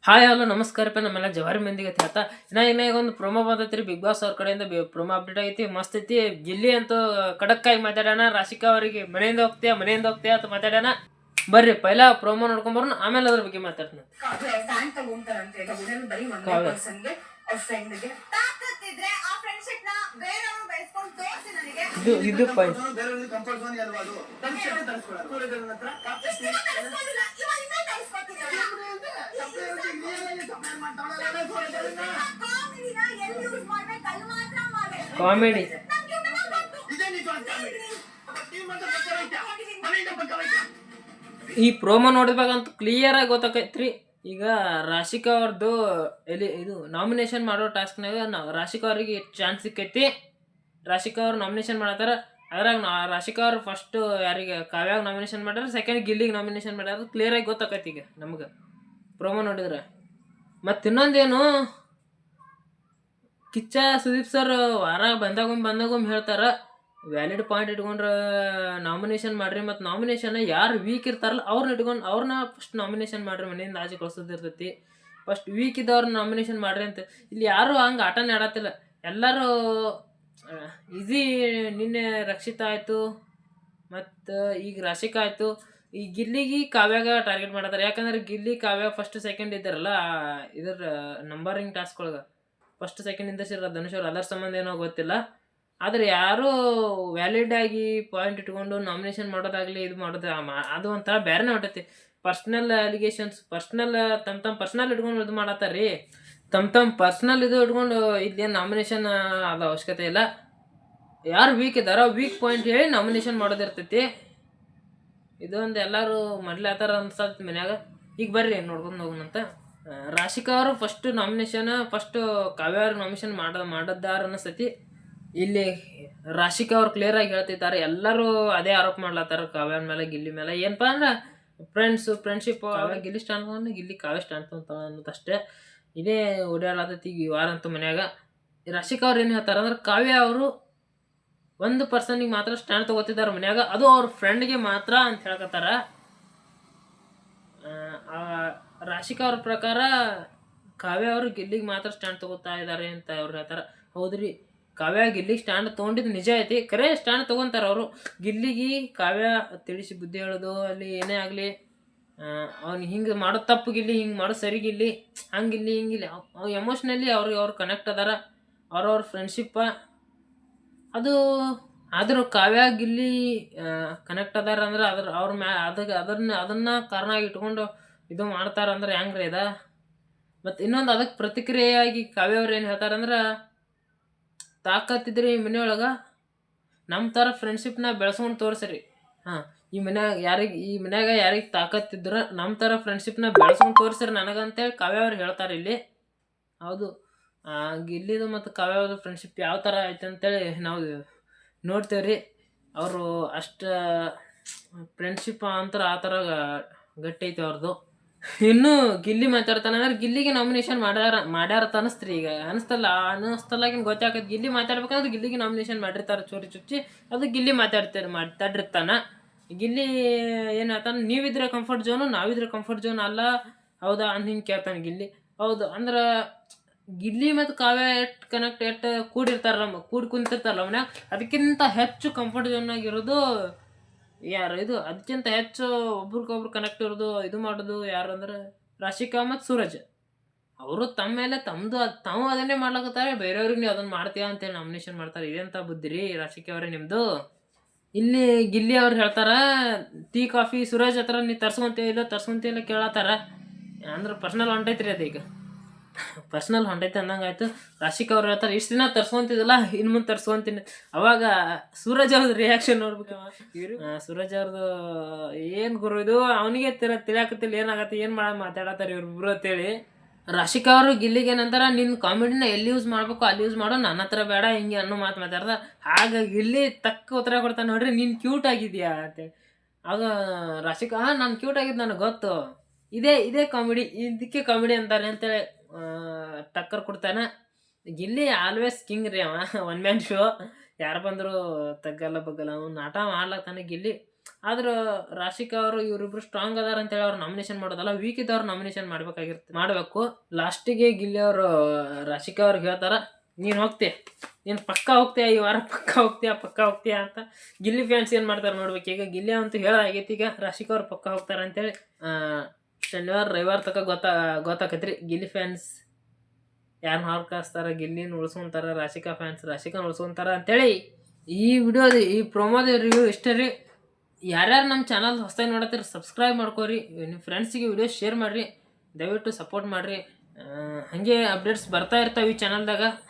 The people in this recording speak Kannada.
ಹಾಯ್ ಹಲೋ ನಮಸ್ಕಾರಪ್ಪ ನಮ್ಮೆಲ್ಲ ಜವಾರಿ ಮಂದಿಗೆ ಹೇಳ್ತಾ ಇನ್ನ ಈಗ ಒಂದು ಪ್ರೊಮೋ ಬಂದೈತ್ರಿ ಬಿಗ್ ಬಾಸ್ ಅವ್ರ ಕಡೆಯಿಂದ ಪ್ರೊಮೋ ಅಪ್ಡೇಟ್ ಐತಿ ಮಸ್ತ್ ಐತಿ. ಗಿಲ್ಲಿ ಅಂತೂ ಖಡಕ್ಕಾಗಿ ಮಾತಾಡೋಣ. ರಾಶಿಕಾ ಅವರಿಗೆ ಮನೆಯಿಂದ ಹೋಗ್ತೀಯ ಅಂತ ಮಾತಾಡೋಣ. ಬರ್ರಿ ಪೈಲ ಪ್ರೊಮೋ ನೋಡ್ಕೊಂಡ್ ಬರೋಣ, ಆಮೇಲೆ ಅದ್ರ ಬಗ್ಗೆ ಮಾತಾಡ್ತೀನಿ. ಇದು ಪಾಯಿಂಟ್ ಕಾಮಿಡಿ. ಈ ಪ್ರೋಮೋ ನೋಡಿದಾಗಂತೂ ಕ್ಲಿಯರ್ ಆಗಿ ಗೊತ್ತಾಕೈತ್ರಿ. ಈಗ ರಾಶಿಕಾ ಅವ್ರದ್ದು ಇದು ನಾಮಿನೇಷನ್ ಮಾಡೋ ಟಾಸ್ಕ್ನಾಗ ರಾಶಿಕಾ ಅವ್ರಿಗೆ ಚಾನ್ಸ್ ಸಿಕ್ಕೈತಿ. ರಾಶಿಕಾ ಅವ್ರು ನಾಮಿನೇಷನ್ ಮಾಡತ್ತಾರ. ಅದ್ರಾಗ ರಾಶಿಕಾ ಅವ್ರು ಫಸ್ಟ್ ಯಾರಿಗೆ ಕಾವ್ಯಾಗ ನಾಮಿನೇಷನ್ ಮಾಡ್ಯಾರ, ಸೆಕೆಂಡ್ ಗಿಲ್ಲಿಗೆ ನಾಮಿನೇಷನ್ ಮಾಡ್ಯಾರ. ಕ್ಲಿಯರ್ ಆಗಿ ಗೊತ್ತಾಕೈತಿ ಈಗ ನಮ್ಗೆ ಪ್ರೋಮೋ ನೋಡಿದ್ರೆ. ಮತ್ತು ಇನ್ನೊಂದೇನು, ಕಿಚ್ಚ ಸುದೀಪ್ ಸರ್ ವಾರ ಬಂದಾಗೊಮ್ಮೆ ಹೇಳ್ತಾರ ವ್ಯಾಲಿಡ್ ಪಾಯಿಂಟ್ ಇಟ್ಕೊಂಡ್ರೆ ನಾಮಿನೇಷನ್ ಮಾಡ್ರಿ, ಮತ್ತು ನಾಮಿನೇಷನ್ ಯಾರು ವೀಕ್ ಇರ್ತಾರಲ್ಲ ಅವ್ರನ್ನ ಫಸ್ಟ್ ನಾಮಿನೇಷನ್ ಮಾಡ್ರಿ, ಮನೆಯಿಂದ ಆಚೆ ಕಳ್ಸೋದಿರ್ತೈತಿ. ಫಸ್ಟ್ ವೀಕ್ ಇದ್ದವ್ರನ್ನ ನಾಮಿನೇಷನ್ ಮಾಡ್ರಿ ಅಂತ. ಇಲ್ಲಿ ಯಾರು ಹಂಗೆ ಆಟನೇ ಆಡತ್ತಿಲ್ಲ. ಎಲ್ಲರೂ ಈಸಿ. ನಿನ್ನೆ ರಕ್ಷಿತಾ ಆಯಿತು, ಮತ್ತು ಈಗ ರಾಶಿಕಾ ಆಯಿತು. ಈ ಗಿಲ್ಲಿಗೆ ಕಾವ್ಯಾಗ ಟಾರ್ಗೆಟ್ ಮಾಡತ್ತಾರೆ. ಯಾಕಂದ್ರೆ ಗಿಲ್ಲಿ ಕಾವ್ಯ ಫಸ್ಟ್ ಸೆಕೆಂಡ್ ಇದ್ದಾರಲ್ಲ ಇದರ ನಂಬರಿಂಗ್ ಟಾಸ್ಕ್ ಒಳಗೆ ಫಸ್ಟ್ ಸೆಕೆಂಡ್ ಇಂದ ಧನುಷ್ ಅವ್ರು. ಅದರ ಸಂಬಂಧ ಏನೋ ಗೊತ್ತಿಲ್ಲ. ಆದರೆ ಯಾರೂ ವ್ಯಾಲಿಡ್ ಆಗಿ ಪಾಯಿಂಟ್ ಇಟ್ಕೊಂಡು ನಾಮಿನೇಷನ್ ಮಾಡೋದಾಗಲಿ ಇದು ಮಾಡೋದು ಅದು ಒಂಥರ ಬೇರೆನೇ ಹೊಟ್ಟೈತಿ. ಪರ್ಸ್ನಲ್ ಅಲಿಗೇಷನ್ಸ್, ತಮ್ಮ ಪರ್ಸ್ನಲ್ ಇಟ್ಕೊಂಡು ಇದು ಮಾಡತ್ತಾರ ರೀ. ತಮ್ಮ ಪರ್ಸ್ನಲ್ ಇದು ಇಟ್ಕೊಂಡು ಇಲ್ಲೇನು ನಾಮಿನೇಷನ್ ಅದು ಅವಶ್ಯಕತೆ ಇಲ್ಲ. ಯಾರು ವೀಕ್ ಇದ್ದಾರೋ ವೀಕ್ ಪಾಯಿಂಟ್ ಹೇಳಿ ನಾಮಿನೇಷನ್ ಮಾಡೋದಿರ್ತೈತಿ. ಇದೊಂದು ಎಲ್ಲರೂ ಮಾಡ್ಲಾತಾರ ಅನ್ಸತ್ತೆ ಮನ್ಯಾಗ. ಈಗ ಬರ್ರಿ ನೋಡ್ಕೊಂಡು ಹೋಗೋಣಂತ. ರಾಶಿಕಾ ಅವರು ಫಸ್ಟ್ ಕಾವ್ಯ ಅವ್ರ ನಾಮಿನೇಷನ್ ಮಾಡಿದ್ದಾರ ಅನಿಸ್ತೈತಿ. ಇಲ್ಲಿ ರಾಶಿಕಾ ಅವ್ರು ಕ್ಲಿಯರ್ ಆಗಿ ಹೇಳ್ತಿದ್ದಾರೆ. ಎಲ್ಲರೂ ಅದೇ ಆರೋಪ ಮಾಡ್ಲತ್ತಾರ ಕಾವ್ಯ ಮೇಲೆ, ಗಿಲ್ಲಿ ಮೇಲೆ. ಏನಪ್ಪ ಅಂದ್ರೆ ಫ್ರೆಂಡ್ಶಿಪ್ ಗಿಲ್ಲಿ ಸ್ಟ್ಯಾಂಡ್ ತಗೊಂಡು ಗಿಲ್ಲಿ ಕಾವ್ಯ ಸ್ಟ್ಯಾಂಡ್ ತಗೊಂತಾವ ಅನ್ನೋದಷ್ಟೇ. ಇದೇ ಓಡಾಡತೈತಿ ಈ ವಾರ ಅಂತೂ ಮನ್ಯಾಗ. ರಾಶಿಕಾ ಅವ್ರು ಏನು ಹೇಳ್ತಾರೆ ಅಂದ್ರೆ, ಕಾವ್ಯ ಅವರು ಒಂದು ಪರ್ಸನ್ಗೆ ಮಾತ್ರ ಸ್ಟ್ಯಾಂಡ್ ತಗೋತಿದ್ದಾರೆ ಮನ್ಯಾಗ, ಅದು ಅವ್ರ ಫ್ರೆಂಡ್ಗೆ ಮಾತ್ರ ಅಂತ ಹೇಳ್ಕತ್ತಾರ. ರಾಶಿಕಾ ಅವ್ರ ಪ್ರಕಾರ ಕಾವ್ಯ ಅವರು ಗಿಲ್ಲಿಗೆ ಮಾತ್ರ ಸ್ಟ್ಯಾಂಡ್ ತಗೋತಾ ಇದ್ದಾರೆ ಅಂತ ಅವ್ರು ಹೇಳ್ತಾರೆ. ಹೌದ್ರಿ, ಕಾವ್ಯ ಗಿಲ್ಲಿಗೆ ಸ್ಟ್ಯಾಂಡ್ ತೊಗೊಂಡಿದ್ದು ನಿಜ ಐತಿ. ಕರೆ ಸ್ಟ್ಯಾಂಡ್ ತೊಗೊತಾರೆ ಅವರು. ಗಿಲ್ಲಿಗೆ ಕಾವ್ಯ ತಿಳಿಸಿ ಬುದ್ಧಿ ಹೇಳೋದು ಅಲ್ಲಿ ಏನೇ ಆಗಲಿ, ಅವ್ನಿಗೆ ಹಿಂಗೆ ಮಾಡೋ ತಪ್ಪು ಗಿಲ್ಲಿ, ಹಿಂಗೆ ಮಾಡೋ ಸರಿ ಗಿಲ್ಲಿ, ಹಂಗಿಲ್ಲಿ ಹಿಂಗಿಲ್ಲಿ ಅವ್ರು ಎಮೋಷ್ನಲಿ ಅವ್ರು ಕನೆಕ್ಟ್ ಅದಾರ. ಅವ್ರವ್ರ ಫ್ರೆಂಡ್ಶಿಪ್ಪ ಅದು. ಆದರೂ ಕಾವ್ಯ ಗಿಲ್ಲಿ ಕನೆಕ್ಟ್ ಅದಾರ ಅಂದ್ರೆ ಅದನ್ನ ಕಾರಣ ಇಟ್ಕೊಂಡು ಇದು ಮಾಡ್ತಾರಂದ್ರೆ ಹೆಂಗ್ರಿ ಅದ. ಮತ್ತು ಇನ್ನೊಂದು ಅದಕ್ಕೆ ಪ್ರತಿಕ್ರಿಯೆಯಾಗಿ ಕಾವ್ಯ ಅವ್ರು ಏನು ಹೇಳ್ತಾರಂದ್ರೆ, ತಾಕತ್ತಿದ್ರಿ ಈ ಮನೆಯೊಳಗೆ ನಮ್ಮ ಥರ ಫ್ರೆಂಡ್ಶಿಪ್ನ ಬೆಳೆಸ್ಕೊಂಡು ತೋರಿಸ್ರಿ. ಈ ಮನ್ಯಾಗ ಯಾರಿಗೆ ತಾಕತ್ತಿದ್ರೆ ನಮ್ಮ ಥರ ಫ್ರೆಂಡ್ಶಿಪ್ನ ಬೆಳೆಸ್ಕೊಂಡು ತೋರಿಸ್ರಿ ನನಗಂತೇಳಿ ಕಾವ್ಯ ಅವ್ರು ಹೇಳ್ತಾರೆ ಇಲ್ಲಿ. ಹೌದು, ಗಿಲ್ಲಿದು ಮತ್ತು ಕಾವ್ಯ ಅವ್ರದ್ದು ಫ್ರೆಂಡ್ಶಿಪ್ ಯಾವ ಥರ ಐತೆ ಅಂತೇಳಿ ನಾವು ನೋಡ್ತೇವ್ರಿ. ಅವರು ಅಷ್ಟು ಫ್ರೆಂಡ್ಶಿಪ್ ಅಂತಾರೆ ಆ ಥರ ಗಟ್ಟಿ ಐತೆ ಅವ್ರದ್ದು. ಇನ್ನೂ ಗಿಲ್ಲಿ ಮಾತಾಡ್ತಾನಂದ್ರೆ ಗಿಲ್ಲಿಗೆ ನಾಮಿನೇಷನ್ ಮಾಡ್ಯಾರತ್ತ ಅನಿಸ್ತ್ರಿ. ಈಗ ಅನ್ನಿಸ್ತಲ್ಲಾಗಿನ ಗೊತ್ತಾಗತ್ತೆ. ಗಿಲ್ಲಿ ಮಾತಾಡ್ಬೇಕಂದ್ರೆ ಗಿಲ್ಲಿಗೆ ನಾಮಿನೇಷನ್ ಮಾಡಿರ್ತಾರೆ ಚೋರಿ ಚುಚ್ಚಿ. ಅದು ಗಿಲ್ಲಿ ಮಾತಾಡಿರ್ತಾನ. ಗಿಲ್ಲಿ ಏನು ಹೇಳ್ತಾನೆ, ನೀವಿದ್ರೆ ಕಂಫರ್ಟ್ ಝೋನು, ನಾವಿದ್ರೆ ಕಂಫರ್ಟ್ ಝೋನ್ ಅಲ್ಲ, ಹೌದಾ ಅಂತ ಹಿಂಗೆ ಕೇಳ್ತಾನೆ ಗಿಲ್ಲಿ. ಹೌದು ಅಂದ್ರೆ ಗಿಲ್ಲಿ ಮತ್ತು ಕಾವ್ಯ ಎಷ್ಟು ಕೂಡಿರ್ತಾರಲ್ಲ, ಕುಂತಿರ್ತಾರಲ್ಲ ಮನ್ಯಾಗ, ಅದಕ್ಕಿಂತ ಹೆಚ್ಚು ಕಂಫರ್ಟ್ ಝೋನ್ನಾಗಿರೋದು ಯಾರು ಇದು. ಅದಕ್ಕಿಂತ ಹೆಚ್ಚು ಒಬ್ರಿಗೊಬ್ರು ಕನೆಕ್ಟ್ ಇರೋದು, ಇದು ಮಾಡೋದು ಯಾರು ಅಂದ್ರೆ ರಾಶಿಕಾ ಮತ್ತು ಸೂರಜ್. ಅವರು ತಮ್ಮ ಮೇಲೆ ತಾವು ಅದನ್ನೇ ಮಾಡ್ಲಕತ್ತಾರೆ. ಬೇರೆಯವ್ರಿಗೆ ನೀವು ಅದನ್ನು ಮಾಡ್ತೀಯಾ ಅಂತೇಳಿ ನಾಮಿನೇಷನ್ ಮಾಡ್ತಾರೆ. ಇದೆಂತ ಬುದ್ಧಿ ರೀ ರಾಶಿಕಾ ಅವರೇ ನಿಮ್ಮದು. ಇಲ್ಲಿ ಗಿಲ್ಲಿ ಅವ್ರು ಹೇಳ್ತಾರ, ಟೀ ಕಾಫಿ ಸೂರಜ್ ಹತ್ರ ನೀವು ತರ್ಸ್ಕೊಂತೀಯಲ್ಲ ಕೇಳತ್ತಾರ. ಅಂದ್ರೆ ಪರ್ಸ್ನಲ್ ಹೊಂಟೈತ್ರಿ ಅದು. ಈಗ ಪರ್ಸ್ನಲ್ ಹೊಂಟೈತೆ ಅಂದಂಗಾಯ್ತು. ರಾಶಿಕಾ ಅವ್ರು ಹೇಳ್ತಾರೆ, ಇಷ್ಟು ದಿನ ತರ್ಸ್ಕೊಂತಿದ್ದಲ್ಲ, ಇನ್ನು ಮುಂದೆ ತರ್ಸ್ಕೊಂತೀನಿ. ಅವಾಗ ಸೂರಜ್ ಅವ್ರದ್ದು ರಿಯಾಕ್ಷನ್ ನೋಡ್ಬೇಕು. ಸೂರಜ್ ಅವ್ರದ್ದು ಏನು ಗುರು ಇದು, ಅವನಿಗೆ ತಿಳಿಯಾಕತ್ತಿಲ್ಲ ಏನಾಗತ್ತೆ, ಏನು ಮಾತಾಡತ್ತಾರೆ ಇವ್ರಿಬ್ರು ಅಂತೇಳಿ. ರಾಶಿಕಾ ಅವರು ಗಿಲ್ಲಿಗೆ ಏನಂತಾರ, ನಿನ್ನ ಕಾಮಿಡಿನ ಎಲ್ಲಿ ಯೂಸ್ ಮಾಡ್ಬೇಕು ಅಲ್ಲಿ ಯೂಸ್ ಮಾಡೋ, ನನ್ನ ಹತ್ರ ಬೇಡ ಹಿಂಗೆ ಅನ್ನೋ ಮಾತಾಡ್ದ. ಹಾಗಾಗಿ ಗಿಲ್ಲಿ ತಕ್ಕ ಉತ್ತರ ಕೊಡ್ತಾನೆ, ನೋಡ್ರಿ ನೀನು ಕ್ಯೂಟ್ ಆಗಿದ್ಯಾ ಅಂತೇಳಿ. ಆಗ ರಾಶಿಕಾ, ನಾನು ಕ್ಯೂಟ್ ಆಗಿದ್ದು ನನಗೆ ಗೊತ್ತು, ಇದೇ ಕಾಮಿಡಿ, ಇದಕ್ಕೆ ಕಾಮಿಡಿ ಅಂತಾರೆ ಅಂತೇಳಿ ಟಕ್ಕರ್ ಕೊಡ್ತಾನೆ. ಗಿಲ್ಲಿ ಆಲ್ವೇಸ್ ಕಿಂಗ್ ರೀ. ಅವ ಒನ್ ಮ್ಯಾನ್ ಶೋ, ಯಾರು ಬಂದರೂ ತಗ್ಗಲ್ಲ ಬಗ್ಗಲ್ಲ, ಅವ್ನು ಆಟ ಮಾಡ್ಲತ್ತಾನೆ ಗಿಲ್ಲಿ. ಆದ್ರೆ ರಾಶಿಕಾ ಅವರು ಇವರಿಬ್ರು ಸ್ಟ್ರಾಂಗ್ ಅದಾರ ಅಂತೇಳಿ ಅವ್ರು ನಾಮಿನೇಷನ್ ಮಾಡೋದಲ್ಲ, ವೀಕ್ ಇದ್ದವ್ರು ನಾಮಿನೇಷನ್ ಮಾಡಬೇಕು. ಲಾಸ್ಟಿಗೆ ಗಿಲ್ಲಿ ಅವರು ರಾಶಿಕಾ ಅವ್ರಿಗೆ ಹೇಳ್ತಾರ, ನೀನು ಹೋಗ್ತೀಯ, ನೀನು ಪಕ್ಕ ಹೋಗ್ತೀಯ, ಈ ವಾರ ಪಕ್ಕ ಹೋಗ್ತೀಯ ಅಂತ. ಗಿಲ್ಲಿ ಫ್ಯಾನ್ಸ್ ಏನು ಮಾಡ್ತಾರೆ ನೋಡ್ಬೇಕು. ಈಗ ಗಿಲ್ಲಿ ಅಂತೂ ಹೇಳಾಗೈತಿ, ಈಗ ರಾಶಿಕಾ ಅವ್ರು ಪಕ್ಕ ಹೋಗ್ತಾರೆ ಅಂತೇಳಿ. ಶನಿವಾರ ರವಿವಾರ ತನಕ ಗೊತ್ತಾಕತ್ರಿ ಗಿಲ್ಲಿ ಫ್ಯಾನ್ಸ್ ಯಾರನ್ನ ಹಾರ್ ಕಾಸ್ತಾರ, ಗಿಲ್ಲಿನ ಉಳಿಸ್ಕೊಂತಾರ, ರಾಶಿಕಾ ಫ್ಯಾನ್ಸ್ ರಾಶಿಕಾನ ಉಳಿಸ್ಕೊಂತಾರ ಅಂತೇಳಿ. ಈ ಪ್ರೊಮೋದ ರಿವ್ಯೂ ಇಷ್ಟೇ ರೀ. ಯಾರ್ಯಾರು ನಮ್ಮ ಚಾನಲ್ ಹೊಸದಾಗಿ ನೋಡತ್ತೀರಿ ಸಬ್ಸ್ಕ್ರೈಬ್ ಮಾಡ್ಕೋರಿ, ನಿಮ್ಮ ಫ್ರೆಂಡ್ಸಿಗೆ ವಿಡಿಯೋ ಶೇರ್ ಮಾಡಿರಿ, ದಯವಿಟ್ಟು ಸಪೋರ್ಟ್ ಮಾಡಿರಿ. ಹಾಗೆ ಅಪ್ಡೇಟ್ಸ್ ಬರ್ತಾ ಇರ್ತಾವೆ ಈ ಚಾನಲ್ದಾಗ.